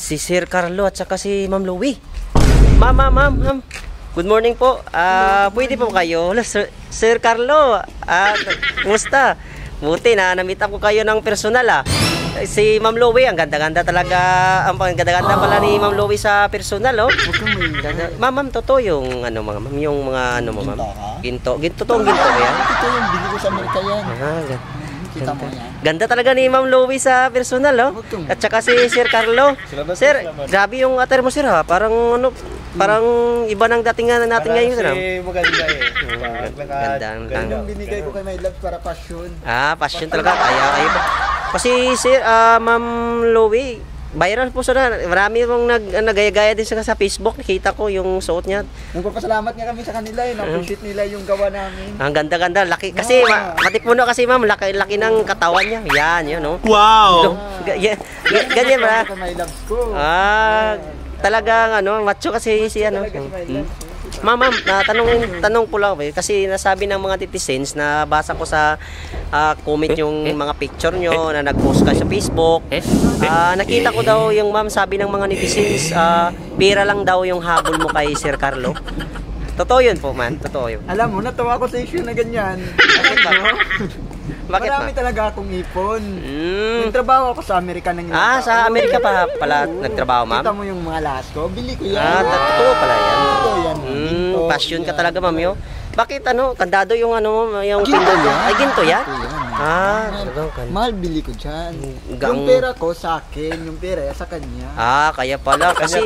Si Sir Carlo at saka si Ma'am Louie. Ma'am. Good morning po. Pwede po kayo? Sir Carlo, kumusta? Buti na namit ko kayo ng personal Si Ma'am Louie, ang ganda-ganda talaga. Ang ganda-ganda pala ni Ma'am Louie sa personal, oh. Ma'am, totoo yung ma'am, yung mga ma'am. Ginto. Totoo ginto ba yan? Ito yung bili ko sa Amerika yan. Kita mo yan. Ganda talaga ni Ma'am Louie sa personal, oh. At saka si Sir Carlo. Sir, grabe yung attire mo, sir, ha? Parang iba ng datingan natin ngayon, sir. Maganda Ganda. Yung binigay ko kay My Love para passion. Passion talaga. Kaya ba? Kasi Sir, Ma'am Louie, viral po siya na. Marami pong nagaya-gaya din siya sa Facebook. Nakita ko yung suot niya. Nagpapasalamat nga kami sa kanila. Na-appreciate nila yung gawa namin. Ang ganda-ganda. Laki. Kasi, matipuno kasi ma'am. Laki ng katawan niya. Yan, yun, no? Wow! Ganyan ba? My Love ko. Talagang, macho kasi si Ma'am, tanong po lang kasi nasabi ng mga netizens na basa ko sa comment yung mga picture nyo na nag-post ka sa Facebook. Nakita ko daw yung ma'am, sabi ng mga netizens, pera lang daw yung habol mo kay Sir Carlo. Totoo yun po, man. Totoo yun. Alam mo, natawa ko sa issue na ganyan. Bakit Marami talaga akong ipon. Nagtrabaho ako sa Amerika ng sa Amerika pa pala nagtrabaho, ma'am? Kita mo yung mga lahat ko, bili ko yan. Totoo pala yan. Totoo yan. Passion ka talaga, ma'am, yo. Bakit kandado yung yung pindot niya? Ay, ginto yan? Mahal bili ko dyan. Yung pera ko sa akin, yung pera sa kanya. Kaya pala kasi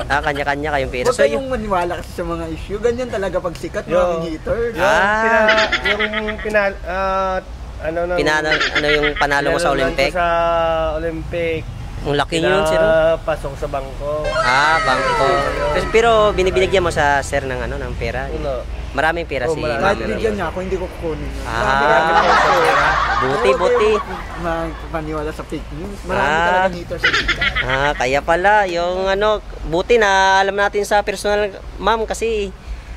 kanya-kanya kayong pera. Huwag kayong maniwala kasi sa mga issue. Ganyan talaga pag sikat, maraming haters. Yung panalo mo sa Olympic? Sa Olympic. Ang laki yun, sir. Pasok sa bangko. Bangko. Pero binibigyan mo sa sir ng ng pera. Maraming pera si Ma'am. Kahit bigyan niya ako, hindi ko kukunin. Buti. Magpapaniwala sa fake news. Marami talaga haters sa kita. Kaya pala, yung buti na alam natin sa personal, ma'am, kasi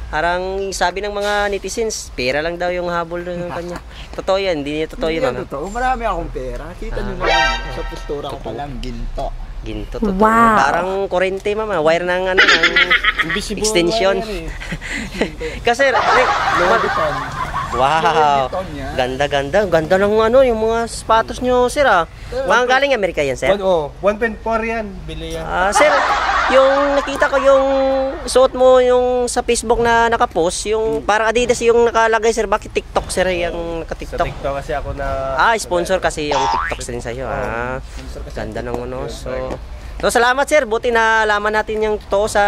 parang sabi ng mga netizens, pera lang daw yung habol ng kanya. Totoo yan, hindi niya totoo yun, ma'am. Totoo, marami akong pera. Kita nyo naman, sa postura ko palang ginto. Ginto, totoo. Wow. Parang kurente, ma'am. Wire ng extension. Kasi, wow. Ganda. Ganda ng yung mga sapatos nyo, sir, Mga galing Amerika yan, sir? 1.4 yan. Bili yan. Sir, yung nakita ko yung suot mo yung sa Facebook na nakapost, yung parang Adidas yung nakalagay, sir. Bakit TikTok, sir, yung naka-TikTok? Sa TikTok kasi ako na... Sponsor kasi yung TikTok din sa'yo. Ganda ng So, salamat, sir. Buti na alaman natin yung totoo sa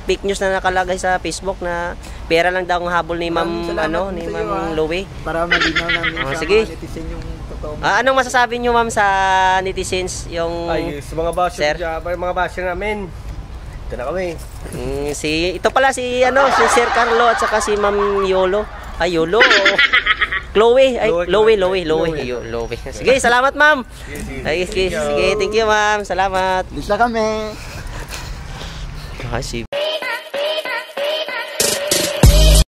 fake news na nakalagay sa Facebook na pera lang daw ang habol ni Ma'am ni Ma'am Louie. Para malinaw namin sa sige. mga netizen yung totoo. Anong masasabi niyo, ma'am, sa netizens yung sa mga basher, mga basher namin. Ito na kami. Ito pala si Sir Carlo at saka si Ma'am Yolo. Yolo. Louie. Sige, salamat, ma'am. Sige, thank you, ma'am. Salamat. Bisa kami.